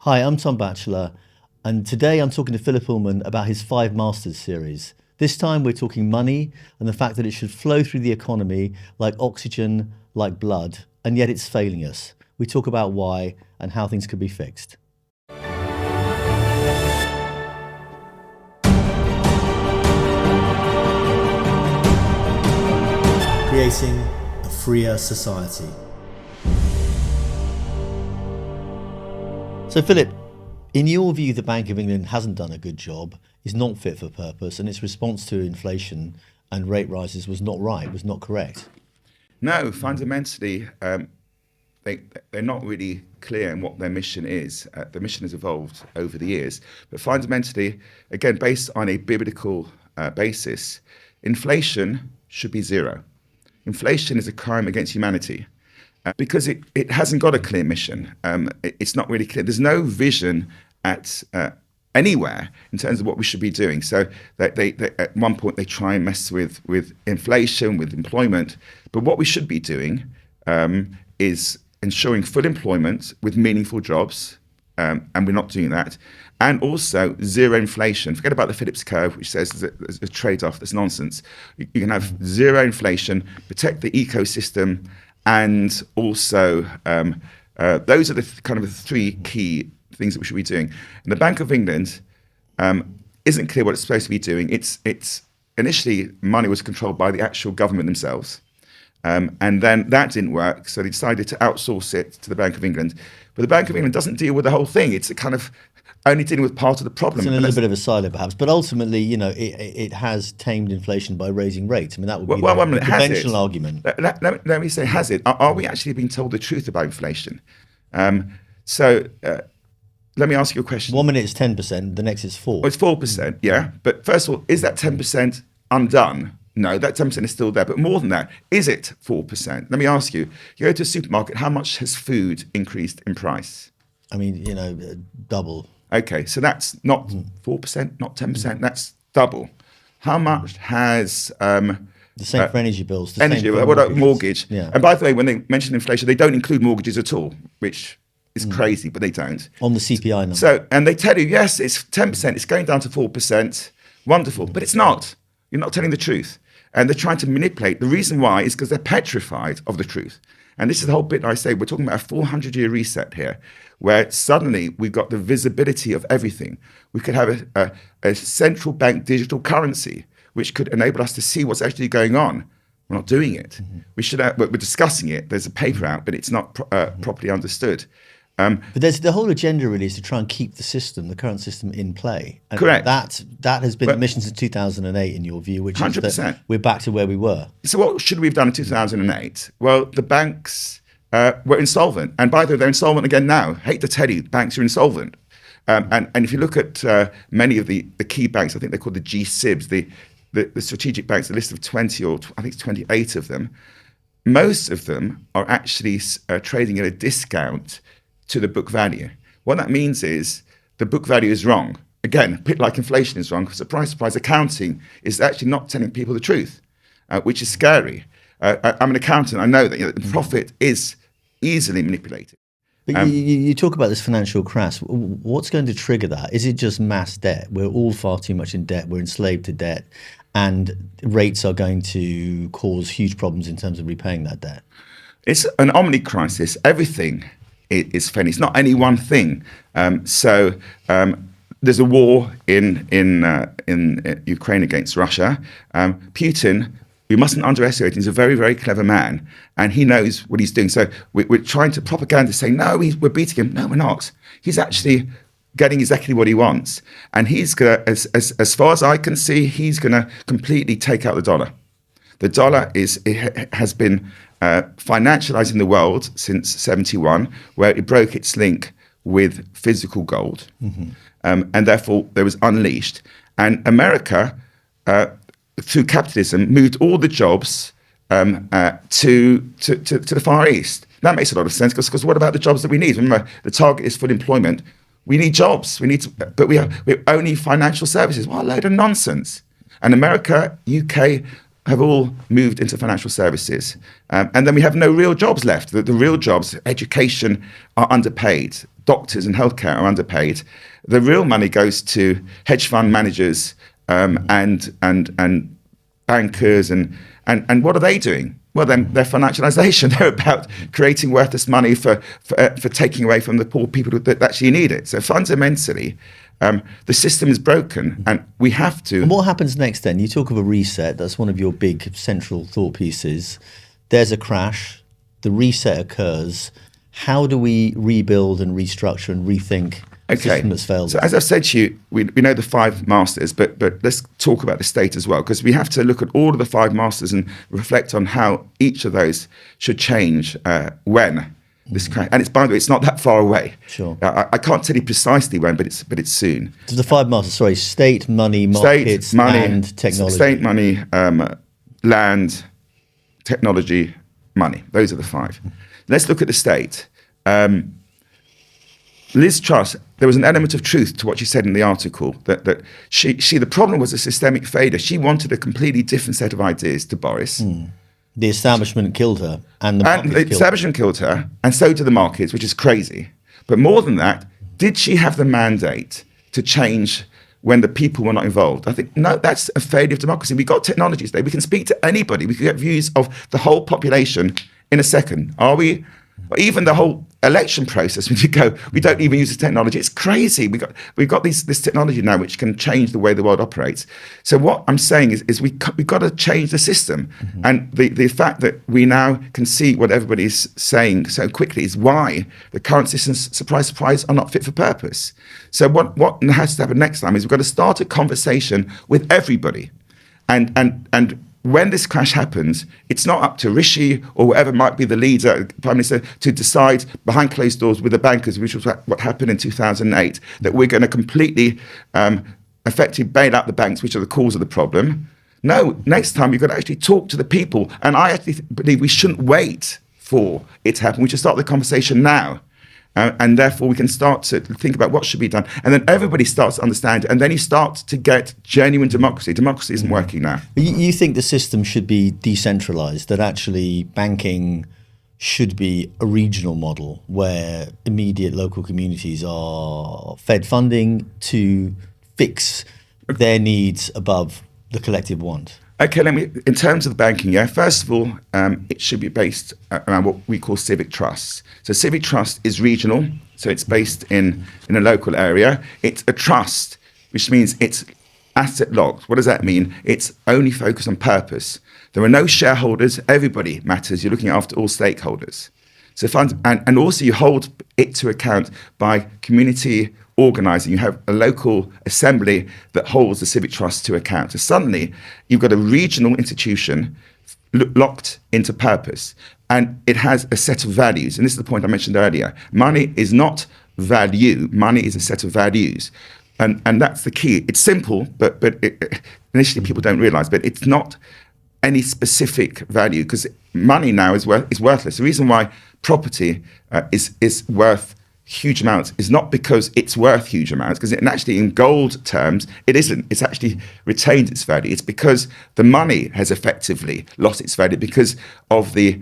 Hi, I'm Tom Batchelar, and today I'm talking to Phillip Ullmann about his 5 Masters series. This time we're talking money and the fact that it should flow through the economy like oxygen, like blood, and yet it's failing us. We talk about why and how things could be fixed. Creating a freer society. So Philip, in your view, the Bank of England hasn't done a good job, is not fit for purpose, and its response to inflation and rate rises was not right, was not correct. No, fundamentally, they're not really clear in what their mission is. The mission has evolved over the years. But fundamentally, again, based on a biblical basis, inflation should be zero. Inflation is a crime against humanity because it hasn't got a clear mission. It's not really clear. There's no vision at anywhere in terms of what we should be doing. So they at one point they try and mess with inflation, with employment. But what we should be doing is ensuring full employment with meaningful jobs, and we're not doing that. And also zero inflation. Forget about the Phillips curve, which says there's a trade-off. That's nonsense. You can have zero inflation, protect the ecosystem, and also those are the kind of the three key things that we should be doing. And the Bank of England isn't clear what it's supposed to be doing. It's initially money was controlled by the actual government themselves. And then that didn't work, so they decided to outsource it to the Bank of England. But the Bank of England doesn't deal with the whole thing. It's a kind of only dealing with part of the problem. It's in a little bit of a silo, perhaps. But ultimately, you know, it has tamed inflation by raising rates. I mean, that would be the conventional argument. Let me say, has it? Are we actually being told the truth about inflation? So let me ask you a question. 1 minute it's 10%, the next is 4%. Well, it's 4%, yeah. But first of all, is that 10% undone? No, that 10% is still there. But more than that, is it 4%? Let me ask you, you go to a supermarket, how much has food increased in price? I mean, you know, double. Okay, so that's not 4%, not 10%, that's double. How much has... the same for energy bills. Energy, what about mortgage? Yeah. And by the way, when they mention inflation, they don't include mortgages at all, which is crazy, but they don't. On the CPI number. So, and they tell you, yes, it's 10%, it's going down to 4%, wonderful, but it's not. You're not telling the truth. And they're trying to manipulate. The reason why is because they're petrified of the truth. And this is the whole bit I say, we're talking about a 400-year reset here, where suddenly we've got the visibility of everything. We could have a central bank digital currency, which could enable us to see what's actually going on. We're not doing it. We should. We're discussing it. There's a paper out, but it's not properly understood. But there's the whole agenda really is to try and keep the system, the current system, in play. And correct. That has been the mission since 2008, in your view, which 100%. is that we're back to where we were. So what should we have done in 2008? Well, the banks were insolvent. And by the way, they're insolvent again now. Hate to tell you, banks are insolvent. And if you look at many of the key banks, I think they're called the G-SIBs, the strategic banks, the list of 20 or I think it's 28 of them, most of them are actually trading at a discount to the book value. What that means is the book value is wrong. Again, a bit like inflation is wrong, surprise, surprise, accounting is actually not telling people the truth, which is scary. I'm an accountant, I know that the profit is easily manipulated. But you talk about this financial crash. What's going to trigger that? Is it just mass debt? We're all far too much in debt. We're enslaved to debt. And rates are going to cause huge problems in terms of repaying that debt. It's an omni crisis. Everything is failing. It's not any one thing. So there's a war in Ukraine against Russia. Putin, we mustn't underestimate him. He's a very, very clever man, and he knows what he's doing. So we're trying to propaganda say, no, we're beating him. No, we're not. He's actually getting exactly what he wants. And he's going to, as far as I can see, he's going to completely take out the dollar. The dollar has been financializing the world since 71, where it broke its link with physical gold. And therefore, there was unleashed. And America, through capitalism, moved all the jobs to the Far East. That makes a lot of sense, because what about the jobs that we need? Remember, the target is full employment. We need jobs. But we have only financial services. What a load of nonsense. And America, UK, have all moved into financial services. And then we have no real jobs left. The real jobs, education, are underpaid. Doctors and healthcare are underpaid. The real money goes to hedge fund managers and bankers. And what are they doing? Well, then they're financialization. They're about creating worthless money for taking away from the poor people that actually need it. So fundamentally, the system is broken, and we have to. And what happens next then? You talk of a reset. That's one of your big central thought pieces. There's a crash. The reset occurs. How do we rebuild and restructure and rethink a system that's failed? So as I've said to you, we know the 5 masters, but let's talk about the state as well, because we have to look at all of the 5 masters and reflect on how each of those should change when this crash. And it's, by the way, it's not that far away. Sure. I can't tell you precisely when, but it's soon. So the 5 masters, sorry, state, money, markets, and technology. State, money, land, technology, money. Those are the 5. Let's look at the state. Liz Truss, there was an element of truth to what she said in the article, that she the problem was a systemic failure. She wanted a completely different set of ideas to Boris. The establishment killed her, and the establishment killed her, and so did the markets, which is crazy. But more than that, did she have the mandate to change when the people were not involved? I think, no, that's a failure of democracy. We've got technologies today. We can speak to anybody. We can get views of the whole population in a second. Are we? Even the whole election process, when you go, we don't even use the technology. It's crazy. We've got this technology now which can change the way the world operates. So what I'm saying is we've got to change the system. And the fact that we now can see what everybody's saying so quickly is why the current systems, surprise, surprise, are not fit for purpose. So what has to happen next time is we've got to start a conversation with everybody. And when this crash happens, it's not up to Rishi or whoever might be the leader, Prime Minister, to decide behind closed doors with the bankers, which was what happened in 2008, that we're going to completely effectively bail out the banks, which are the cause of the problem. No, next time you've got to actually talk to the people. And I actually believe we shouldn't wait for it to happen. We should start the conversation now. And therefore, we can start to think about what should be done. And then everybody starts to understand. And then you start to get genuine democracy. Democracy isn't working now. You think the system should be decentralized, that actually banking should be a regional model where immediate local communities are fed funding to fix their needs above the collective want? Okay, in terms of banking, first of all, it should be based around what we call civic trust. So civic trust is regional, so it's based in a local area. It's a trust, which means it's asset locked. What does that mean? It's only focused on purpose. There are no shareholders. Everybody matters. You're looking after all stakeholders. So and also you hold it to account by community organising. You have a local assembly that holds the civic trust to account. So suddenly you've got a regional institution locked into purpose, and it has a set of values. And this is the point I mentioned earlier. Money is not value. Money is a set of values. And that's the key. It's simple, but initially people don't realise, but it's not any specific value, because money now is worthless. The reason why property is worth huge amounts is not because it's worth huge amounts, because actually in gold terms it isn't. It's actually retained its value. It's because the money has effectively lost its value because of the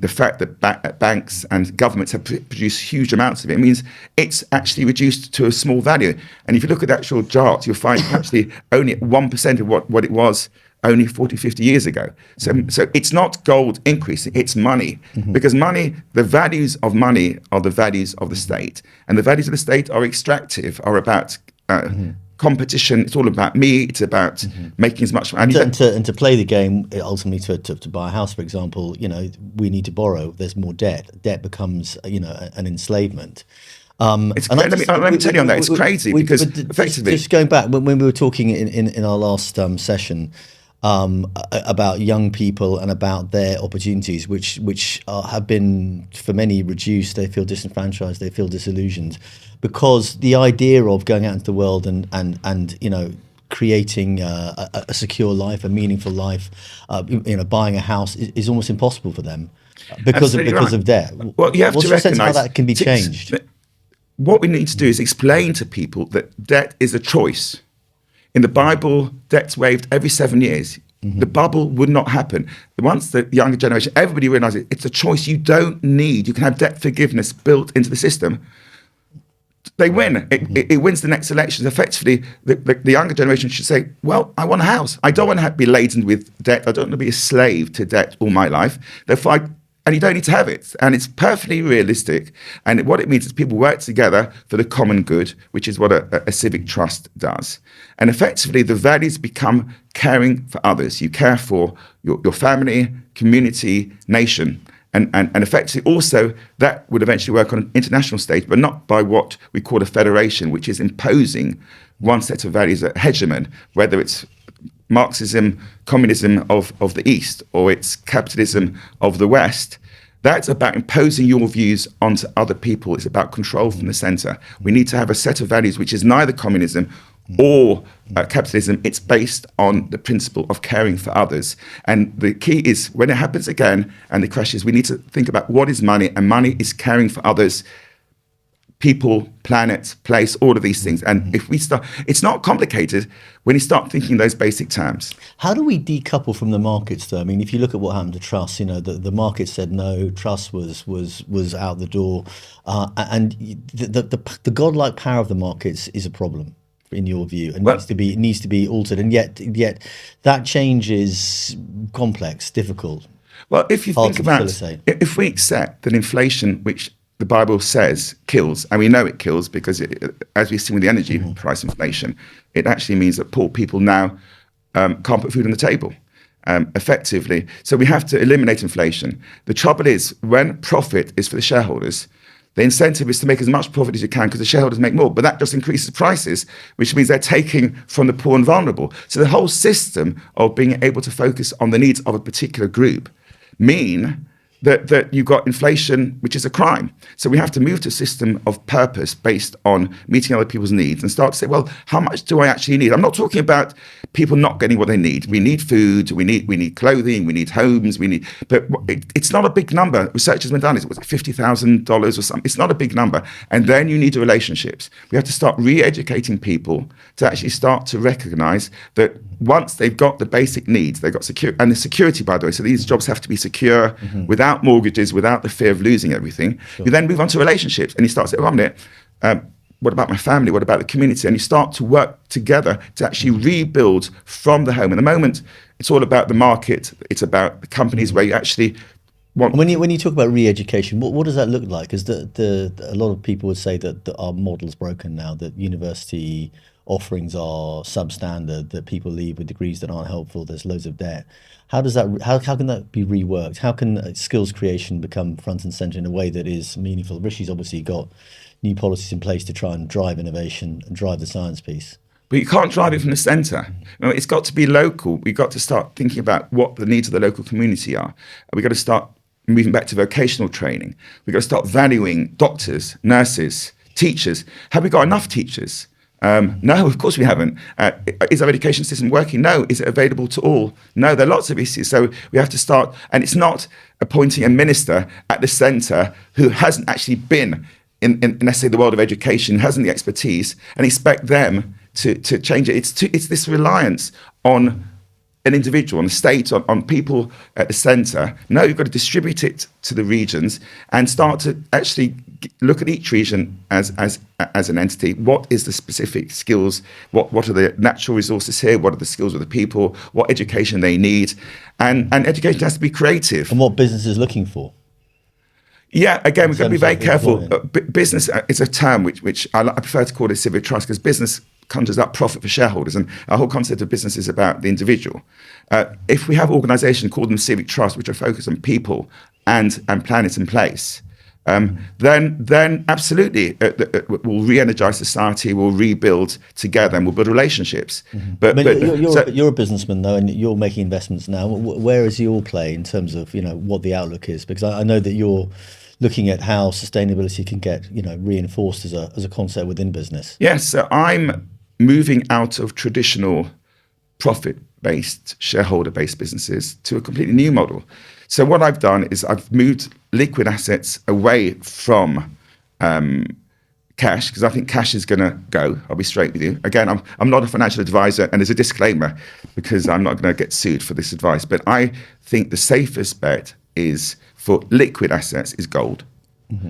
fact that banks and governments have produced huge amounts of it. It means it's actually reduced to a small value. And if you look at the actual charts, you'll find actually only 1% of what it was only 40, 50 years ago. So it's not gold increasing, it's money. Because money, the values of money are the values of the state. And the values of the state are extractive, are about competition. It's all about me. It's about making as much money. And to play the game, ultimately to buy a house, for example, we need to borrow. There's more debt. Debt becomes, an enslavement. Let me tell you on that. It's crazy because effectively, just going back when we were talking in our last session about young people and about their opportunities, which have been for many reduced. They feel disenfranchised. They feel disillusioned because the idea of going out into the world and creating a secure life, a meaningful life, buying a house is almost impossible for them because of debt. Well, you have to recognise how that can be changed. What we need to do is explain to people that debt is a choice. In the Bible, debt's waived every 7 years. the bubble would not happen. Once the younger generation, everybody realizes it's a choice you don't need. You can have debt forgiveness built into the system. They win. It wins the next elections. Effectively, the younger generation should say, well, I want a house. I don't want to be laden with debt. I don't want to be a slave to debt all my life. Therefore, and you don't need to have it. And it's perfectly realistic. And what it means is people work together for the common good, which is what a civic trust does. And effectively, the values become caring for others. You care for your family, community, nation. And effectively also that would eventually work on an international stage, but not by what we call a federation, which is imposing one set of values, a hegemon, whether it's Marxism, communism of the East, or it's capitalism of the West. That's about imposing your views onto other people. It's about control from the center. We need to have a set of values which is neither communism or capitalism. It's based on the principle of caring for others. And the key is when it happens again, and the question is we need to think about what is money, and money is caring for others, people, planet, place, all of these things. And if we start, it's not complicated when you start thinking those basic terms. How do we decouple from the markets, though? I mean, if you look at what happened to trust, the market said no, trust was out the door, and the godlike power of the markets is a problem in your view, and needs to be altered. And yet that change is complex, difficult. Well, if you think about, if we accept that inflation, which the Bible says kills, and we know it kills because as we've seen with the energy price inflation, it actually means that poor people now can't put food on the table effectively. So we have to eliminate inflation. The trouble is when profit is for the shareholders, the incentive is to make as much profit as you can because the shareholders make more, but that just increases prices, which means they're taking from the poor and vulnerable. So the whole system of being able to focus on the needs of a particular group mean that you've got inflation, which is a crime. So we have to move to a system of purpose based on meeting other people's needs and start to say, well, how much do I actually need? I'm not talking about people not getting what they need. We need food, we need clothing, we need homes, but it's not a big number. Research has been done, was it $50,000 or something? It's not a big number. And then you need the relationships. We have to start re-educating people to actually start to recognize that once they've got the basic needs, they've got and the security, by the way, so these jobs have to be secure without mortgages, without the fear of losing everything. Sure. You then move on to relationships and you start to say, well, what about my family? What about the community? And you start to work together to actually rebuild from the home. At the moment, it's all about the market. It's about the companies where you actually want. When you talk about re-education, what does that look like? Because a lot of people would say that our model's broken now, that university offerings are substandard, that people leave with degrees that aren't helpful, there's loads of debt. How can that be reworked? How can skills creation become front and center in a way that is meaningful? Rishi's obviously got new policies in place to try and drive innovation and drive the science piece. But you can't drive it from the centre. It's got to be local. We've got to start thinking about what the needs of the local community are. We've got to start moving back to vocational training. We've got to start valuing doctors, nurses, teachers. Have we got enough teachers? No, of course we haven't. Is our education system working? No. Is it available to all? No, there are lots of issues. So we have to start, and it's not appointing a minister at the centre who hasn't actually been in let's say, the world of education, hasn't the expertise, and expect them to change it. It's this reliance on an individual, on the state, on people at the centre. No, you've got to distribute it to the regions and start to actually look at each region as an entity. What is the specific skills? What are the natural resources here? What are the skills of the people? What education they need? And education has to be creative. And what business is looking for? Yeah, again, we've got to be very careful. Business is a term which I prefer to call it civic trust, because business conjures up profit for shareholders, and our whole concept of business is about the individual. If we have organisations, call them civic trust, which are focused on people and planet and place, then absolutely we'll re-energise society, we'll rebuild together, and we'll build relationships. But you're a businessman though, and you're making investments now. Where is your play in terms of what the outlook is? Because I know that you're looking at how sustainability can get reinforced as a concept within business. Yes, so I'm moving out of traditional profit-based, shareholder-based businesses to a completely new model. So what I've done is I've moved liquid assets away from cash, because I think cash is going to go. I'll be straight with you. Again, I'm not a financial advisor, and there's a disclaimer because I'm not going to get sued for this advice. But I think the safest bet is for liquid assets is gold.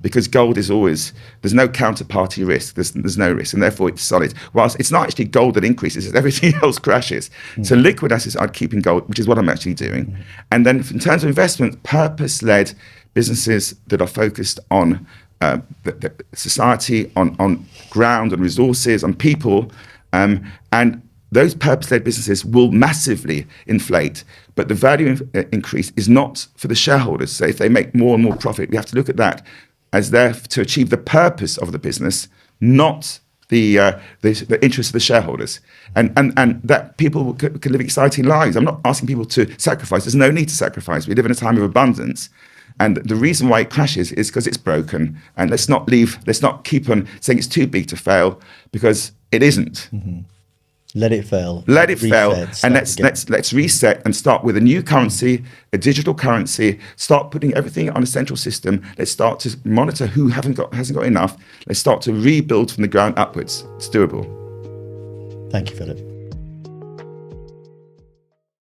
Because gold is always, there's no counterparty risk, there's no risk, and therefore it's solid. Whilst it's not actually gold that increases, it's everything else crashes. So liquid assets I'd keep in gold, which is what I'm actually doing. And then in terms of investment, purpose-led businesses that are focused on the society, on ground, on resources, on people, and those purpose-led businesses will massively inflate, but the value increase is not for the shareholders. So if they make more and more profit, we have to look at that as there to achieve the purpose of the business, not the interest of the shareholders, and that people can live exciting lives. I'm not asking people to sacrifice. There's no need to sacrifice. We live in a time of abundance. And the reason why it crashes is because it's broken. And let's not keep on saying it's too big to fail, because it isn't. Let it fail. Let it fail, and let's reset and start with a new currency, a digital currency. Start putting everything on a central system. Let's start to monitor who hasn't got enough. Let's start to rebuild from the ground upwards. It's doable. Thank you, Philip.